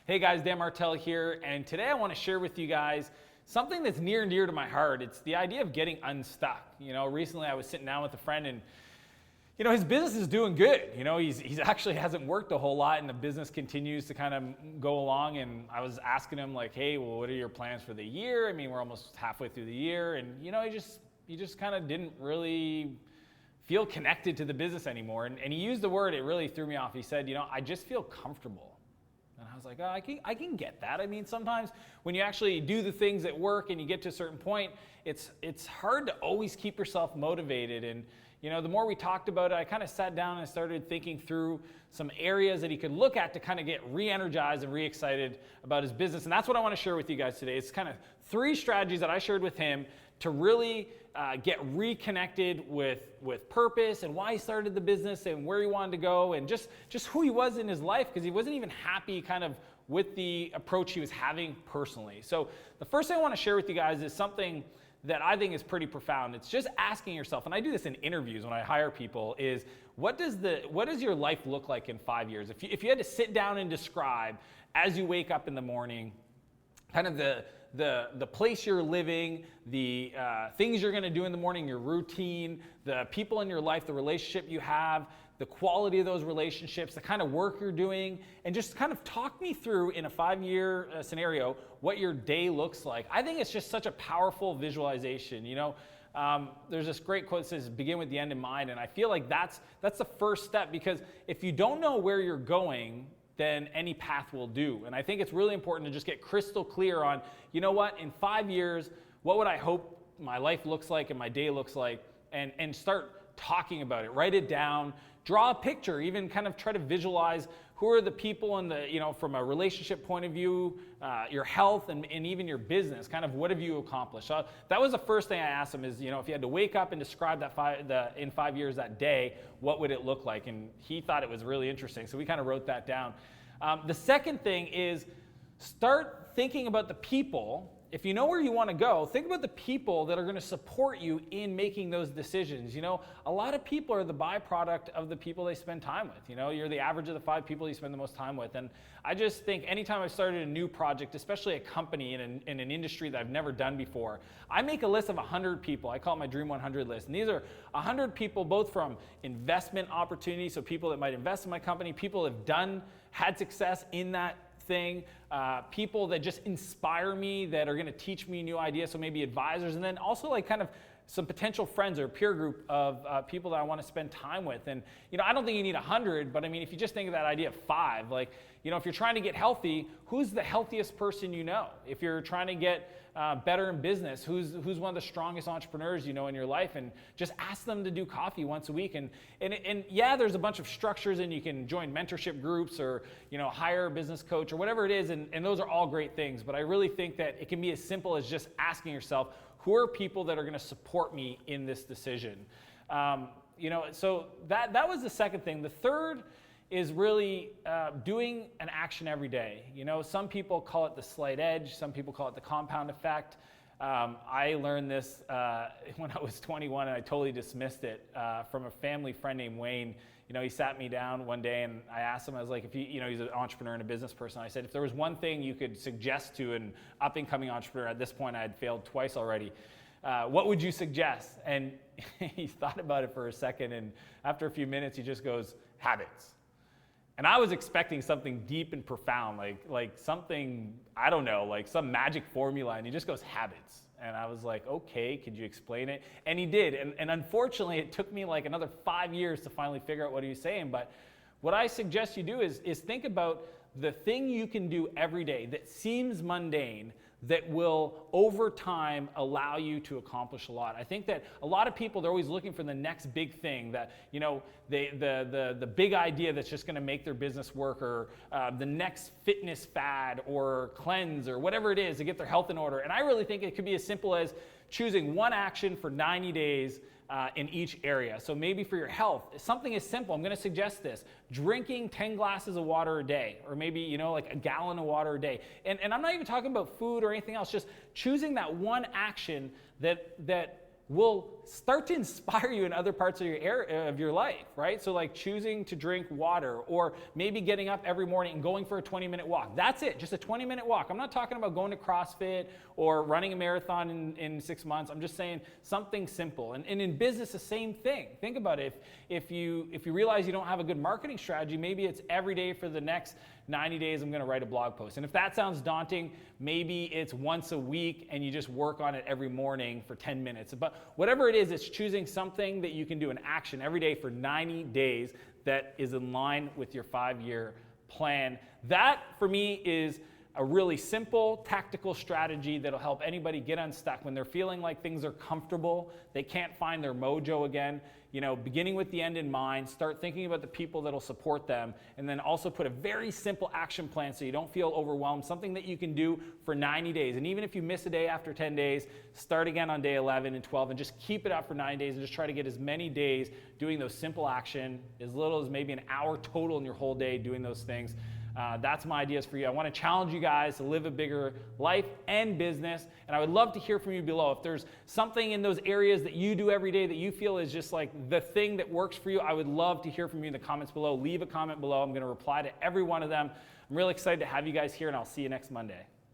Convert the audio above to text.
Hey guys, Dan Martell here, and today I want to share with you guys something that's near and dear to my heart. It's the idea of getting unstuck. Recently I was sitting down with a friend and his business is doing good. He's actually hasn't worked a whole lot and the business continues to kind of go along, and I was asking him like, hey, well, what are your plans for the year? I mean, we're almost halfway through the year, and he just kind of didn't really feel connected to the business anymore. And he used the word, it really threw me off. He said, I just feel comfortable. And I was like, oh, I can get that. I mean, sometimes when you actually do the things at work and you get to a certain point, it's hard to always keep yourself motivated. And the more we talked about it, I kind of sat down and started thinking through some areas that he could look at to kind of get re-energized and re-excited about his business. And that's what I want to share with you guys today. It's kind of 3 strategies that I shared with him to really get reconnected with purpose and why he started the business and where he wanted to go and just who he was in his life, because he wasn't even happy kind of with the approach he was having personally. So the first thing I want to share with you guys is something that I think is pretty profound. It's just asking yourself, and I do this in interviews when I hire people, is what does your life look like in 5 years? If you had to sit down and describe as you wake up in the morning, kind of the place you're living, the things you're going to do in the morning, your routine, the people in your life, the relationship you have, the quality of those relationships, the kind of work you're doing, and just kind of talk me through in a 5-year scenario what your day looks like. I think it's just such a powerful visualization. There's this great quote that says, begin with the end in mind, and I feel like that's the first step, because if you don't know where you're going, then any path will do. And I think it's really important to just get crystal clear on, in 5 years, what would I hope my life looks like and my day looks like, and start talking about it. Write it down, draw a picture, even kind of try to visualize who are the people in the, from a relationship point of view, your health, and even your business, kind of what have you accomplished. So that was the first thing I asked him is, if you had to wake up and describe in 5 years that day, what would it look like? And he thought it was really interesting, so we kind of wrote that down. The second thing is start thinking about the people. If you know where you want to go, think about the people that are going to support you in making those decisions. A lot of people are the byproduct of the people they spend time with. You're the average of the 5 people you spend the most time with. And I just think anytime I've started a new project, especially a company in an industry that I've never done before, I make a list of 100 people. I call it my Dream 100 list. And these are 100 people, both from investment opportunities, so people that might invest in my company, people that have had success in that thing, people that just inspire me, that are going to teach me new ideas, so maybe advisors, and then also like kind of some potential friends or peer group of people that I want to spend time with. And I don't think you need 100, but I mean, if you just think of that idea of 5, like if you're trying to get healthy, who's the healthiest person you know? If you're trying to get better in business, who's one of the strongest entrepreneurs in your life, and just ask them to do coffee once a week. And yeah, there's a bunch of structures, and you can join mentorship groups or hire a business coach or whatever it is, and those are all great things. But I really think that it can be as simple as just asking yourself, who are people that are going to support me in this decision? So that was the second thing. The third is really doing an action every day. Some people call it the slight edge. Some people call it the compound effect. I learned this when I was 21, and I totally dismissed it from a family friend named Wayne. He sat me down one day, and I asked him, I was like, if he's an entrepreneur and a business person. I said, if there was one thing you could suggest to an up-and-coming entrepreneur, at this point I had failed twice already, what would you suggest? And he thought about it for a second, and after a few minutes, he just goes, habits. And I was expecting something deep and profound, like something, I don't know, like some magic formula, and he just goes, habits. And I was like, okay, could you explain it? And he did, and unfortunately, it took me like another 5 years to finally figure out what he was saying. But what I suggest you do is think about the thing you can do every day that seems mundane, that will over time allow you to accomplish a lot. I think that a lot of people, they're always looking for the next big thing, that the big idea that's just going to make their business work, or the next fitness fad or cleanse or whatever it is to get their health in order. And I really think it could be as simple as choosing one action for 90 days in each area. So maybe for your health, something as simple, I'm going to suggest this, drinking 10 glasses of water a day, or maybe, like a gallon of water a day. And I'm not even talking about food or anything else, just choosing that one action that will start to inspire you in other parts of your life, right? So like choosing to drink water, or maybe getting up every morning and going for a 20-minute walk. That's it, just a 20-minute walk. I'm not talking about going to CrossFit or running a marathon in 6 months. I'm just saying something simple. And in business, the same thing. Think about it. If you realize you don't have a good marketing strategy, maybe it's every day for the next 90 days I'm going to write a blog post. And if that sounds daunting, maybe it's once a week and you just work on it every morning for 10 minutes. But whatever it is, it's choosing something that you can do in action every day for 90 days that is in line with your 5-year plan. That, for me, is a really simple tactical strategy that'll help anybody get unstuck when they're feeling like things are comfortable, they can't find their mojo again. You know, beginning with the end in mind, start thinking about the people that'll support them, and then also put a very simple action plan so you don't feel overwhelmed, something that you can do for 90 days. And even if you miss a day after 10 days, start again on day 11 and 12 and just keep it up for 9 days and just try to get as many days doing those simple action, as little as maybe an hour total in your whole day doing those things. That's my ideas for you. I want to challenge you guys to live a bigger life and business, and I would love to hear from you below. If there's something in those areas that you do every day that you feel is just like the thing that works for you, I would love to hear from you in the comments below. Leave a comment below. I'm going to reply to every one of them. I'm really excited to have you guys here, and I'll see you next Monday.